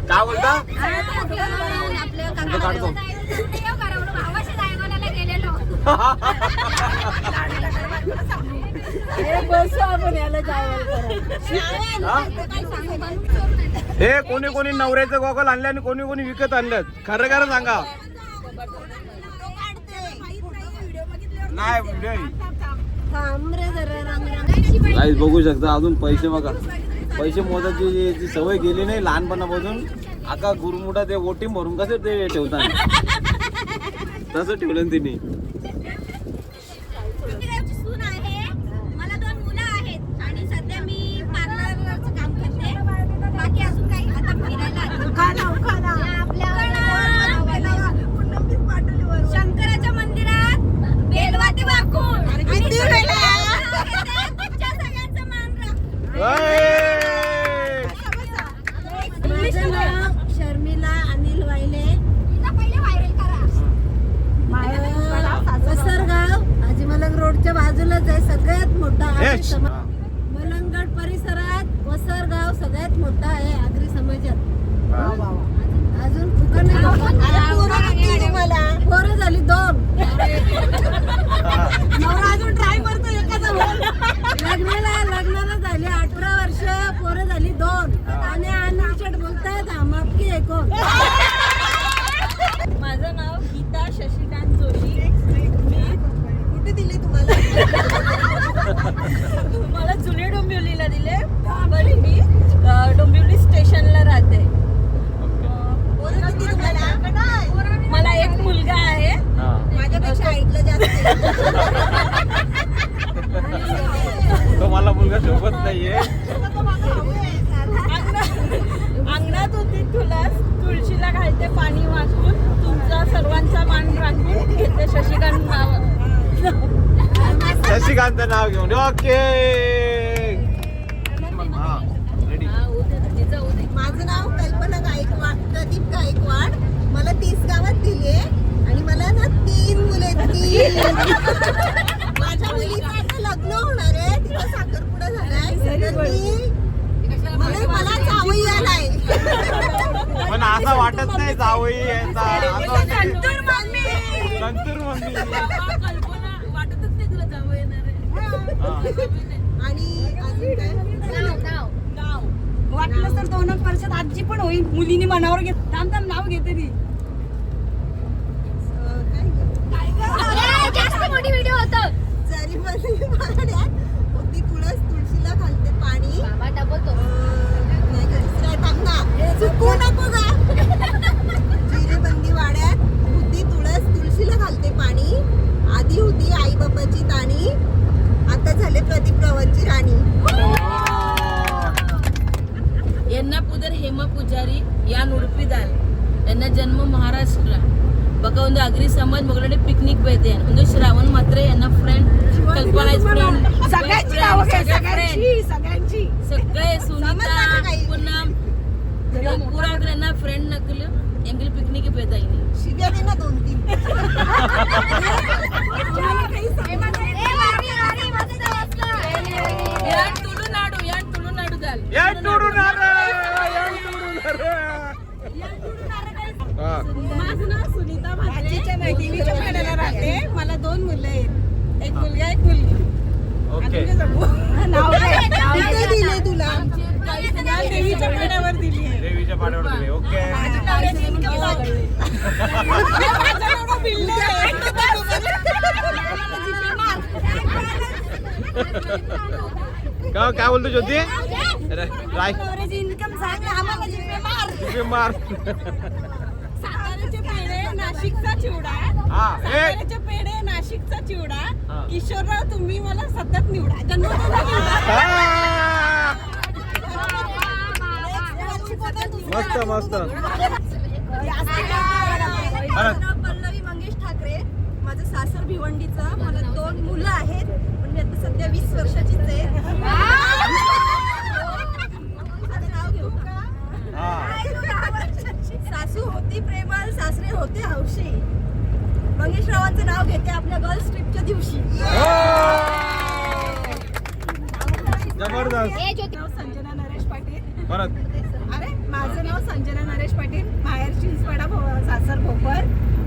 काय बोलता आपलं काढतो हे कोणी कोणी नवऱ्याचं गॉगल आणले आणि कोणी कोणी विकत आणल्यात खरं खरं सांगा नाही व्हिडिओ बघू शकता अजून पैसे बघा पैसे मोजायची जी सवय गेली नाही लहानपणापासून आता गुरुमुठा ते ओटी भरून कसे ते ठेवतात तसं ठेवलं तिने शंकराच्या मंदिरात बेलवाती वाकून सगळ्यांचा मान माझं नाव शर्मिला अनिल वायले पहिले व्हायरल करा वसरगाव हाजीमलक रोडच्या बाजूलाच आहे सगळ्यात मोठा आगरी समाज मलंगड परिसरात वसरगाव सगळ्यात मोठा आहे आगरी समाजात अजून पोरं झाली 2 अजून ट्राय करतो एखादा लग्नाला झाली 18 वर्ष पोरं झाली 2 आणि अनलिमिटेड बोलतात आमापकी आहे कोण माझं नाव गीता शशिकांत जोशी मी कुठे दिले तुम्हाला जुने डोंबिवलीला दिले बरी मी डोंबिवली स्टेशनला राहते मला एक मुलगा आहे माझ्यापेक्षा ऐकलं जास्त तो मला मुलगा सोबत नाहीये अंगणात होती तुळशीला घालते पाणी वाचून तुमचा सर्वांचा मान राखून घेते शशिकांत नाव शशिकांत नाव घेऊन ओके माझं नाव कल्पना गायकवाड प्रदीप गायकवाड मला 30 गावात दिली आणि मला ना 3 मुले 3 माझ्या मुलीचं आता लग्न होणार आहे तिचा साखरपुडा झालाय तर मला जावई आलाय पण असं वाटत नाही जावई संतूर मम्मी संतूर मम्मी कल्पना वाटतच नाही तुला जावं येणार आहे आणि अजून काय वाटलं तर 2 वर्षात आजी पण होईल मुलीने मनावर घेत थांब नाव घेते ती जास्त मोठी व्हिडिओ होतो जरी पाण्यात होती तुळशीला घालते पाणी बाबा डबलतो नाही घरीच थांब ना चुकू नको गा जिरेबंदी वाड्यात होती तुळशीला घालते पाणी आधी होती आई बाबाची ताणी आता झाले प्रदीप रावांची राणी यांना पुदर हेमा पुजारी या नुडपीदाल यांना जन्म महाराष्ट्र बकवंद आगरी समाज मगलडे पिकनिक बेते म्हणजे श्रावण मात्रे यांना फ्रेंड कल्पना सगळ्यांची सगळे सुनीता पूनम पूरा यांना फ्रेंड नकल एंगल पिकनिक बेता शिव्या दे ना 2-3 तुळुनाडू दाल माझं नाव सुनीता भाजीच्या देवीच्या पाड्याला राहते मला 2 मुलं आहेत एक मुलगा एक मुलगी ओके नाव कुठे दिले तुला देवीच्या पाड्यावर दिली आहे देवीच्या पाड्यावर दिले ओके काय बोलतो ज्योती राय इन्कम सांग आम्हाला जिथे मार साताऱ्याचे पेढे नाशिकचा चिवडा साताऱ्याचे पेढे नाशिकचा चिवडा किशोरराव तुम्ही मला सतत निवडा मस्त मस्त पल्लवी मंगेश ठाकरे माझं सासर भिवंडीचं मला 2 मुलं आहेत पण मी आता सध्या 20 वर्षाचीच आहे नाव घेऊ सासू होती प्रेमळ सासरे होते हौशी मंगेश रावांचं नाव घेते आपल्या गर्ल्स ट्रिपच्या दिवशी जबरदस्त संजना नरेश पाटील परत अरे माझं माझं नाव संजना नरेश पाटील, माहेर चिंचपाडा, सासर भोपर.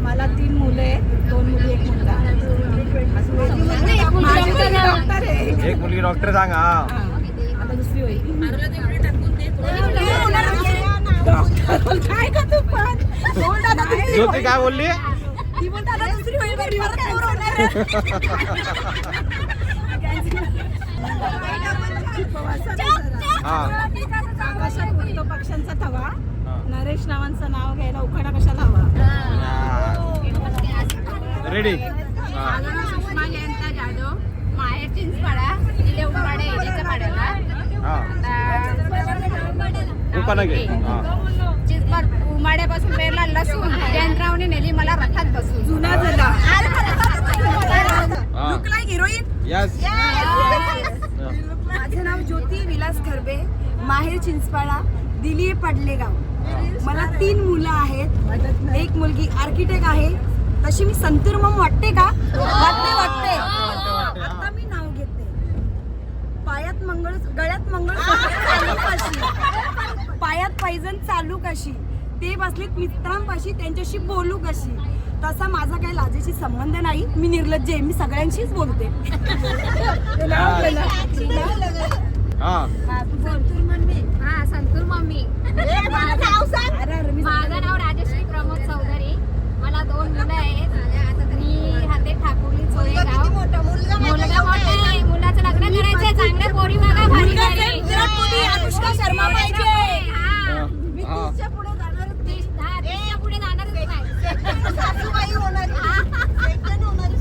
मला 3 मुलं आहेत, 2 मुली 1 मुलगा. माझी मुलगी डॉक्टर आहे. एक मुलगी डॉक्टर सांगा. आता दुसरी होईल. आरला ते व्हिडिओ टाकून दे डॉक्टर काय का तू पण बोल दादा, दुसरी ज्योती होईल. काय बोलली? ती बोलते आता दुसरी होईल, बरोबर कॅन्सर होणार आहे. हा आकाशात उडतो पक्ष्यांचा थवा. नरेश नावांचं नाव घ्यायला उखाडा कशाला हवा? रेडी. माझं नाव सुषमा जयंता जाधव, माहेर चिंचपाडा, जिल्हे उपाडे याच्या पाड्याला. हा उपाना घे. हा चिंचपाड उमाड्यापासून पेरला लसूण, जयंतरावने नेली मला रथात बसून. जुना झाला. हा हिरोईन. यस. माझं नाव ज्योती विलास खरबे, माहेर चिंचपाडा, दिली पडले गाव. मला 3 मुलं आहेत, एक मुलगी आर्किटेक्ट आहे. तशी मी संतूर मम वाटते का? वाटते. आता मी नाव घेते. पायात मंगळ, गळ्यात मंगळ, पायात पैजण चालू कशी, ते बसलेत मित्रांपाशी, त्यांच्याशी बोलू कशी. तसा माझा काही लाजेशी संबंध नाही, मी निर्लज्ज आहे, मी सगळ्यांशीच बोलते. हा हा, संतूर मम्मी. माझं नाव राजश्री प्रमोद चौधरी. मला 2 मुलं आहेत. मी हाते ठाकुर्ली चोरेगाव. मुलगा मोठा आहे, मुलाचं लग्न करायचंय. चांगल्या पोरी बघा, भारी भारी. अनुष्का शर्मा पाहिजे. हा. मी हा. 30च्या पुढे जाणारच नाही. 30च्या पुढे जाणारच नाही. सासूबाई होणार.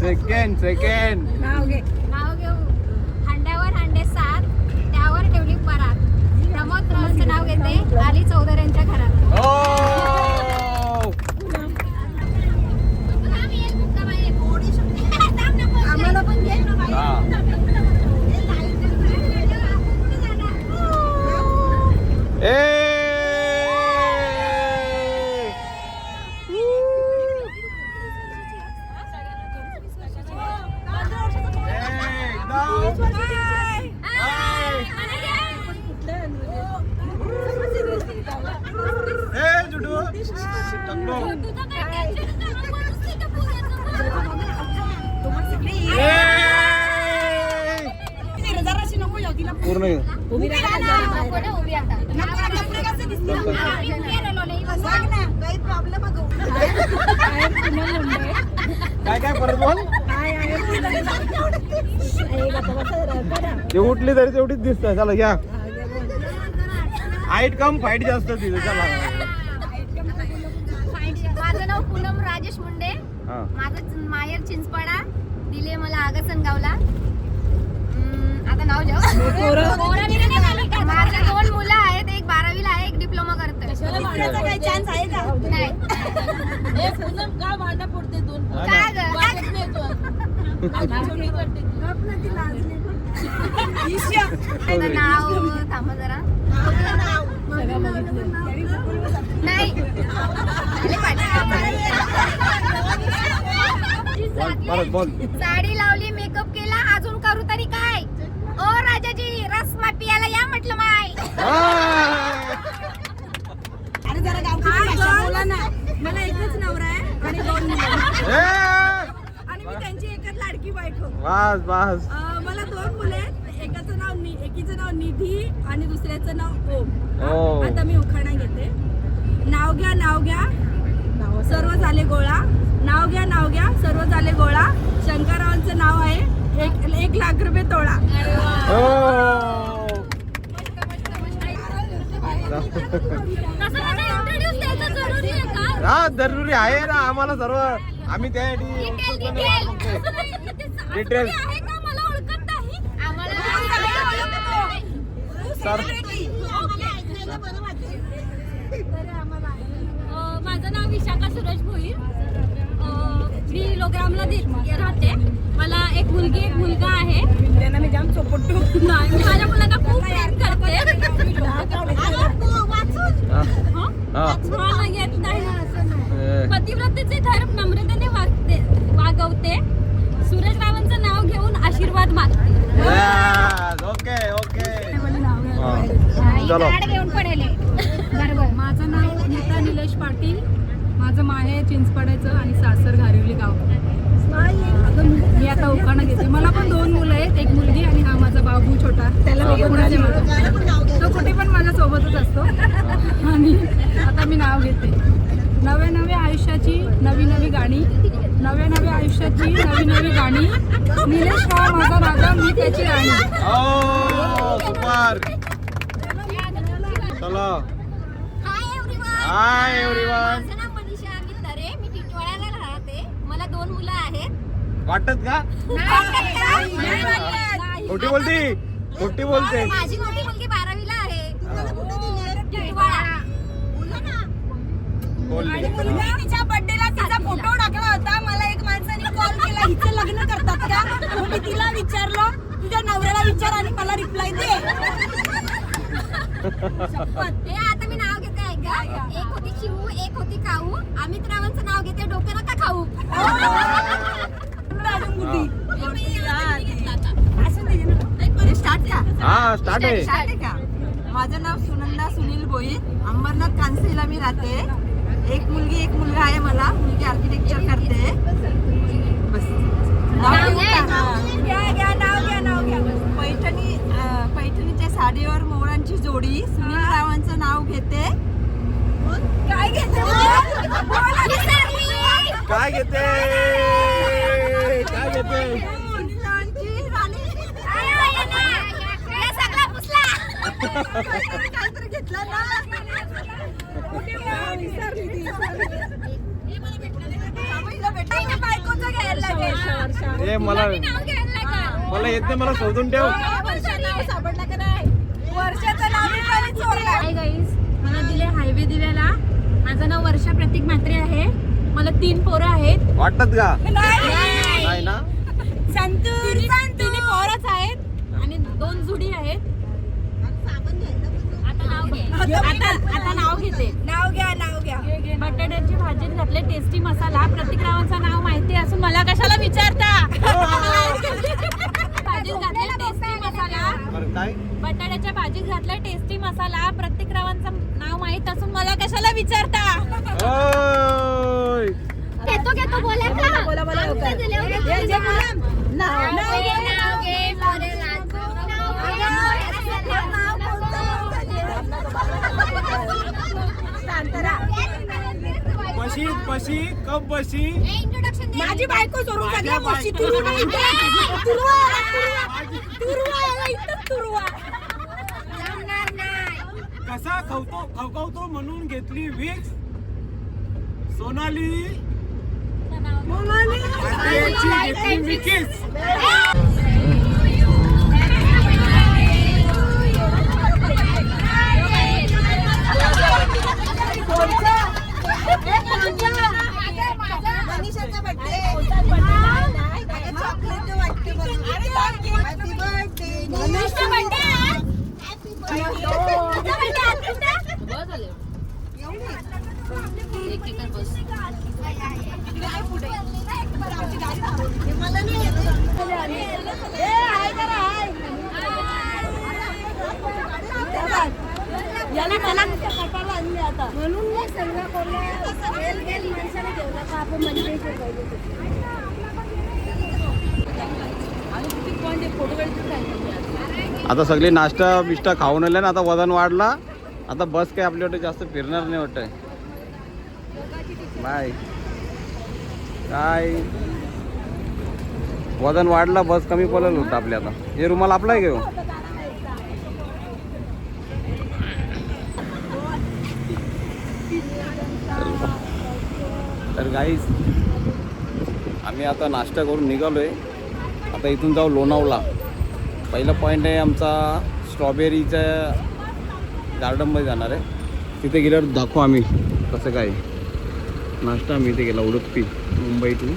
सेकंड. नाव घे. नाव घेऊ. हंड्यावर हंडे 7, त्यावर ठेवली परात. प्रमोद रावांचं नाव घेते, आली चौधऱ्यांच्या घरात. ओ आम्हाला पण घे. हा ए जराशी नको येऊ तिला. पूर्ण उभी राहा ना. उभी आता. कपडे कसे दिसतील? आम्ही उभी राहिलो नाही. सांग ना, काही प्रॉब्लेम आहे काय परत बोल. ते उठली तरी तेवढीच दिसत. चला घ्या. हाईट कम फाईट जास्त तिथे. चला. माझं नाव पूनम राजेश मुंडे. हा माझं माहेर चिंचपाडा, दिले मला आगसनगावला. आता नाव जाऊ. माझे 2 मुलं आहेत, एक 12वीला आहे, एक डिप्लोमा करतोय. दुसऱ्याचा काही चान्स आहे का? नाही. का भांडा पडते 2 का ग? त्याचं नाव थांबा जरा. नाही. परत बोल. साडी लावली, मेकअप केला, अजून करू तरी काय? ओ राजाजी, रसमा पियाला या म्हटलं माय. अरे जरा गावठी भाषा बोला ना. मला एकच नवरा आहे आणि 2 मुलं आणि मी त्यांची एकच लाडकी बायको. बस मला 2 मुले आहेत. एकीचं नाव निधी आणि दुसऱ्याचं नाव ओम. ओ. आता मी उखाणा घेते. नाव घ्या सर्व झाले गोळा. नाव घ्या सर्व झाले गोळा. शंकररावांचं नाव आहे 1 लाख रुपये तोळा. हा जरुरी आहे ना आम्हाला सर्व. आम्ही त्यासाठी डिटेल माझं नाव विशाखा सुरेश भोईर. मी लोग्रामला राहते. मला एक मुलगी एक मुलगा आहे. त्यांना मी जाम चोपटू. नाही, मी माझ्या मुलांना खूप प्रेम करते. मला येत नाही. पतिव्रतेचे धर्म नम्रतेने वागवते. सुरेश रावांचं नाव घेऊन आशीर्वाद मागते. ओके ही चलो. कार्ड घेऊन पडेल. बरोबर. माझं नाव नीता निलेश पाटील. माझं माहेर चिंचपाड्याचं आणि सासर घारिवली गाव. मी आता उखाणा घेते. मला पण 2 मुलं आहेत, एक मुलगी आणि हा माझा बाबू छोटा. तो कुठे पण माझ्या सोबतच असतो. आणि आता मी नाव घेते. नव्या आयुष्याची नवी नवी गाणी, नव्या आयुष्याची नवी नवी गाणी. निलेश हा माझा राजा, मी त्याची राणी. सुपर. चलो. Hi everyone. माझं नाव मनीषा मित्तरे. मी टिटवाळ्याला राहते. मला 2 मुलं आहेत. वाटत का खोटी बोलती? खोटी बोलते. माझी मोठी मुलगी 12वीला आहे. टिटवाळा. बोलली. तिच्या बर्थडेला तिचा फोटो टाकला होता. मला एक माणसाने कॉल केला, हिचं लग्न करतात का? मग मी तिला विचारलं, तुझ्या नवऱ्याला विचार आणि मला रिप्लाय दे. हे आता मी नाव घेते ऐका. एक होती शिवू, एक होती काऊ. अमित रावांचं नाव घेते, डोकं नका खाऊ. हा स्टार्ट आहे. माझं नाव सुनंदा सुनील भोईर. अंबरनाथ कांसेला मी राहते. एक मुलगी एक मुलगा आहे मला. मुलगी आर्किटेक्चर करते. बस नाव घ्या. पैठणीच्या साडीवर मोरांची जोडी. सुनील रावांचं नाव घेते. काय घेते? काय घेते? काय घेते? काहीतरी घेतलं ना. बायकोचं घ्यायला लागेल. ए मला येत नाही. मला शोधून ठेव. सापडला का नाही? वर्षाचं नाव मी खाली सोडलं. हाय गाईज, मला दिले हायवे दिव्याला. माझं नाव वर्षा प्रतीक म्हात्रे आहे. मला 3 पोरं आहेत. वाटत का? नाही. नाही ना. संतूर तिन्ही पोरच आहेत आणि 2 जुडी आहेत. आता नाव घेते. नाव घ्या. बटाट्याची भाजीत घातले टेस्टी मसाला. प्रतीक रावांचं नाव माहिती असून मला कशाला विचारता? भाजीत घातले टेस्टी मसाला. बरं काय? बटाट्याच्या भाजीत घातला टेस्टी मसाला. प्रतीक रावांचं नाव माहित असून मला कशाला विचारता? ओय. घेतो बोला का? बोला आमचं दिले होते. नाव घे. बशी कप बशी. इंट्रोडक्शन माझी बायको सोडून सगळ्या गोष्टी कसा खवखवतो म्हणून घेतली विक्स. सोनाली घेतली विकीस. मनीषाचा बर्थडे. चॉकलेट वाटते. Happy birthday. मनीषाचा बर्थडे आज. बस झाले. एक बस. मला नाही याला मला कटाला आणली आता. म्हणून मी सगळं गेल माणसाला घेऊन का आपण म्हणजे आता सगळे नाश्ता बिष्टा खाऊन आले ना. आता वजन वाढला. आता बस काय आपल्याकडे जास्त फिरणार नाही वाटतंय. बाय. काय वजन वाढला, बस कमी पडलं होतं आपल्या. आता हे रुमाल आपला आहे घेऊ. तर गाईज आम्ही आता नाश्ता करून निघालोय. आता इथून जाऊ लोणावळा. पहिला पॉईंट आहे आमचा स्ट्रॉबेरीच्या गार्डनमध्ये जाणार आहे. तिथे गेल्यावर दाखवू आम्ही कसं काय नाश्ता. आम्ही इथे गेला उडुपी मुंबईतून.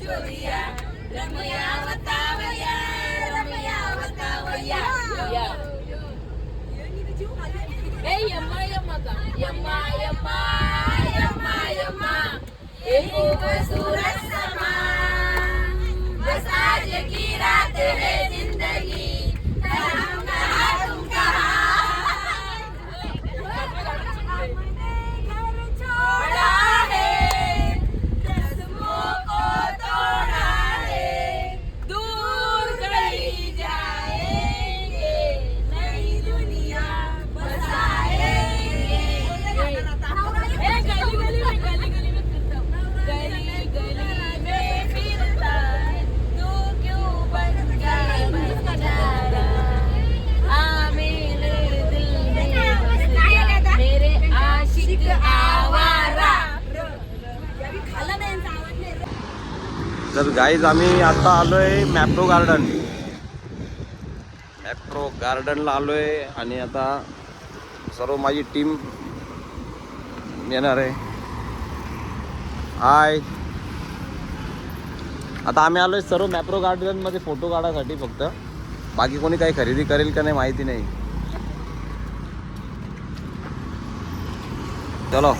जोडिया रमया वतावया रमया वतावया ए यम्मा यम्मा का यम्मा यम्मा यम्मा यम्मा एक खूबसूरत समा बस आज की रात है जिंदगी हम कहाँ तुम कहाँ छोड़ा है रस्मों को तोड़ा है दूर कहीं जाएंगे नई दुनिया बसाएंगे गली गली में फिरता हूँ गली गली में फिरता तू क्यों बन गया मेरे दिल में मेरे आशिक आवारा तर गाईज आम्ही आता आलोय मॅप्रो गार्डनला आलोय आणि आता सर्व माझी टीम येणार आहे. हाय, आता आम्ही आलोय सर्व मॅप्रो गार्डन मध्ये फोटो काढायसाठी फक्त. बाकी कोणी काही खरेदी करेल का नाही माहिती नाही. चलो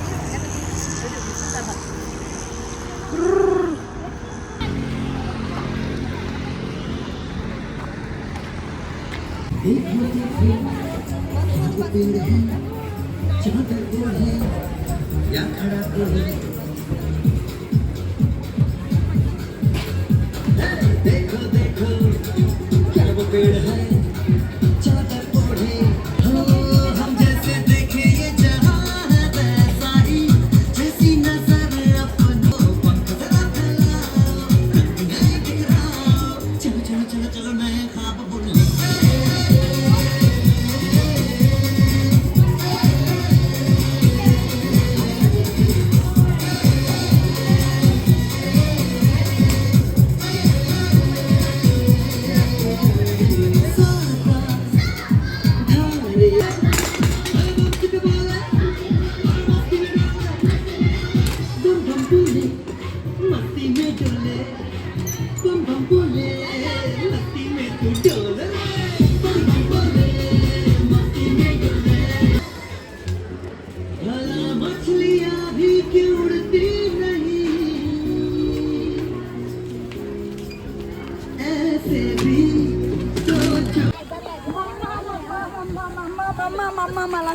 मम्मा मम्मा मला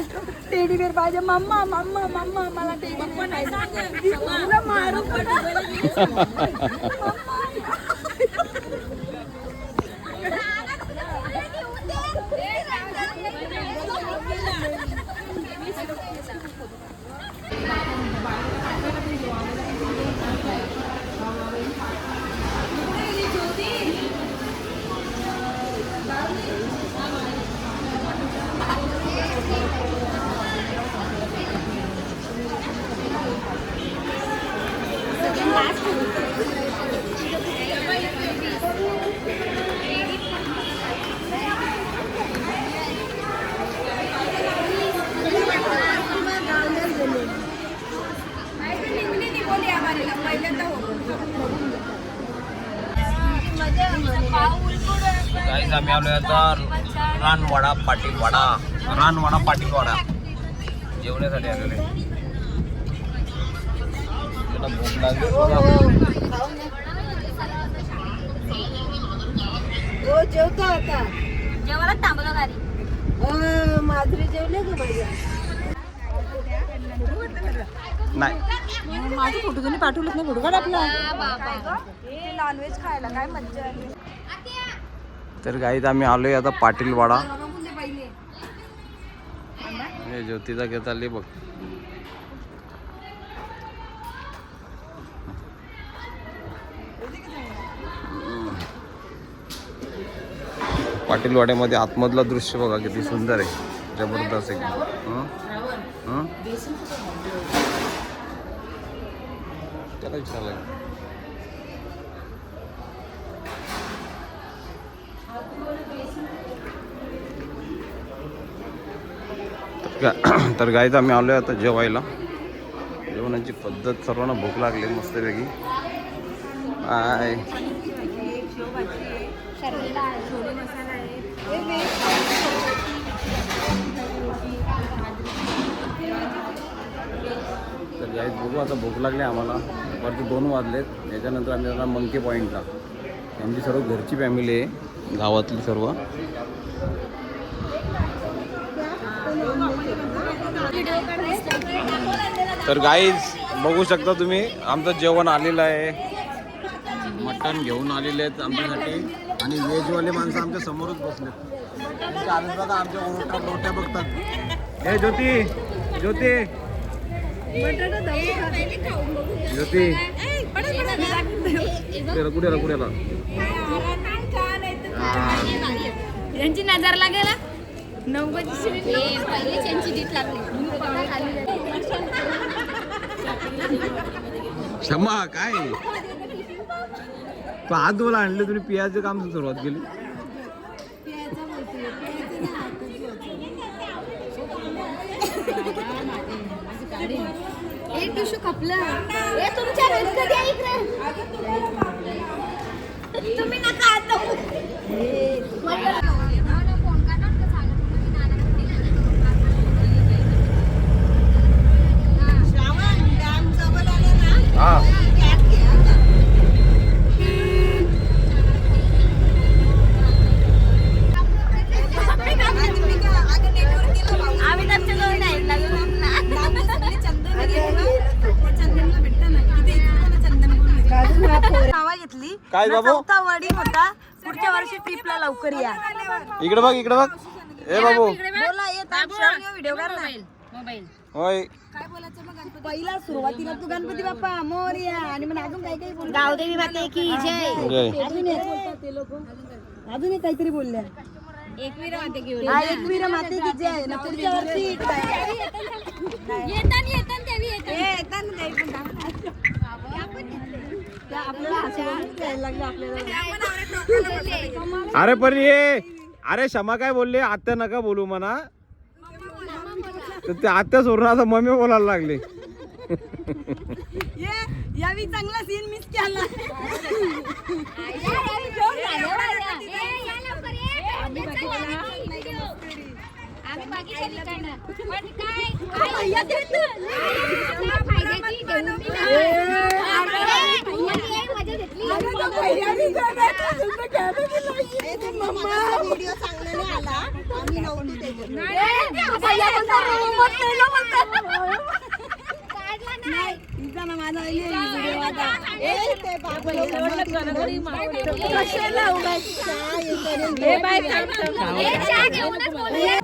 टेडी बेअर पाहिजे. मम्मा मम्मा मम्मा मला टेडी बेअर मारू गाईज आम्ही आलोय आता रानवाडा पाटीलवाडा जेवण्यासाठी आलेले. त्याला भूक लागली. जेवता आता जेवायला थांबलो गाडी. माधुरी जेवले का माझ्या नाही माझे फोटो तुम्ही पाठवलेत नाही. फोटो काढ आपला. नॉनव्हेज खायला काय मज्जा आली. तर गाईज आम्ही आलोय आता पाटीलवाडा. हे ज्योतीचा घेत आली बघ. पाटीलवाड्यामध्ये आतमधला दृश्य बघा किती सुंदर आहे. जबरदस्त एकदम. त्याला विचारलं तर गाईज आम्ही आलोय आता जेवायला. जेवणाची पद्धत सर्वांना भूक लागली मस्तपैकी. हाय शर्मिला आहे. छोले मसाला आहे. तर गाईज बघू आता भूक लागली आम्हाला. दुपारचे 2 वाजलेत. त्याच्यानंतर आम्ही जाणार मंकी पॉईंटला. त्यांची सर्व घरची फॅमिली आहे, गावातली सर्व. तर गाईज बघू शकता तुम्ही आमचं जेवण आलेलं आहे. मटण घेऊन आलेले आहेत आमच्यासाठी. आणि व्हेजवाले माणसं आमच्या समोरच बसलेत. त्यांच्या आलेत बघा, आमच्या रोट्या बघतात. हे ज्योती ज्योती ज्योती कुठे यांची नजर लागेल. पहिलेच यांची जीत लागली. क्षमा काय तू हात धुवायला आणले तुम्ही पियाचं काम सुरुवात केली. एक टिशू खपलं. हे तुमच्या घरी कधी आहे इकडे? तुम्ही नका आता फोन का नका चालू. श्रावण डॅम जवळ आले ना, हा कॅट घे आता. अगं नेटवर्क केलं भाऊ. आम्ही तुमच्या जवळ नाही लागलो ना. चंदन चंदनला भेटत ना किती चंदन नावा घेतली. काय बाबू? चौथा वडील होता. पुढच्या वर्षी ट्रिपला लवकर या. इकडे बघ इकडे बघ. ए बाबू बोला येत व्हिडिओ कर ना. मोबाईल होय. पहिला सुरुवातीला तू गणपती बाप्पा मोरया आणि मग अजून काही काही बोल. गावदेवी माते की जय. जय. अजून एक काहीतरी बोलल्या. एकवीर माते की हा एकवीर माते की जय ना. पुढच्या वर्षी येताना देवी येताना देवी आपल्याला हसवून यायला लागलं आपल्याला. अरे पण ये अरे क्षमा काय बोलले, आत्या नका बोलू म्हणा. तर ते आत्या सोडून आता मम्मी बोलायला लागले. यावी चांगला सीन मिस केला. आम्ही बाकीच्या ठिकाणं पण काय फायद्याची मजा घेतली. व्हिडिओ चांगला नाही आला. आम्ही नव्हतो त्याच्यात. काढला नाही. चहा घेऊनच बोलले.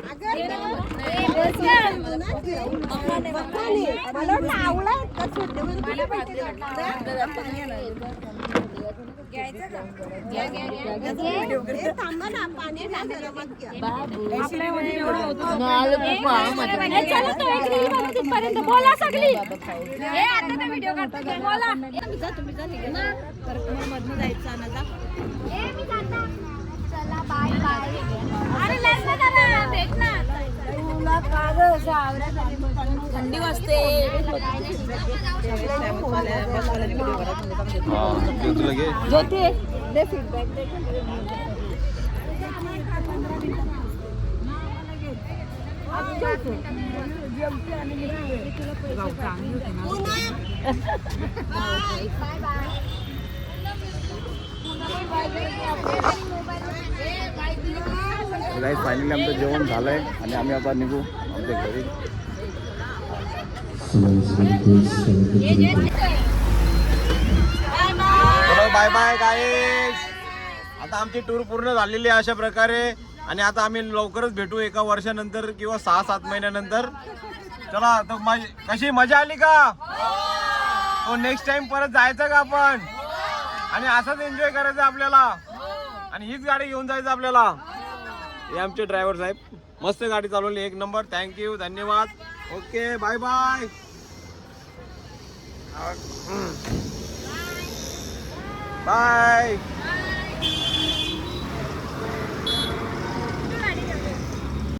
थांबा ना पाणी टाकायला मग घ्या. बोला सगळी. आता व्हिडिओ काढतो. बोला. चला बाय बाय. अरे लग्न करा भेट ना. थंडी वाजते. ज्योतीला घे. गाईस फायनली आमचं जेवण झालंय आणि आम्ही आता निघू आमच्या घरी. बाय बाय गाईस. आता आमची टूर पूर्ण झालेली आहे अशा प्रकारे. आणि आता आम्ही लवकरच भेटू 1 वर्षानंतर किंवा 6-7 महिन्यानंतर. चला तर कशी मजा आली का? तो नेक्स्ट टाइम परत जायचं का आपण? आणि असंच एन्जॉय करायचं आपल्याला. आणि हीच गाडी घेऊन जायचं आपल्याला. हे आमचे ड्रायव्हर साहेब मस्त गाडी चालवली 1 नंबर. थँक्यू धन्यवाद. Okay bye bye. बाय.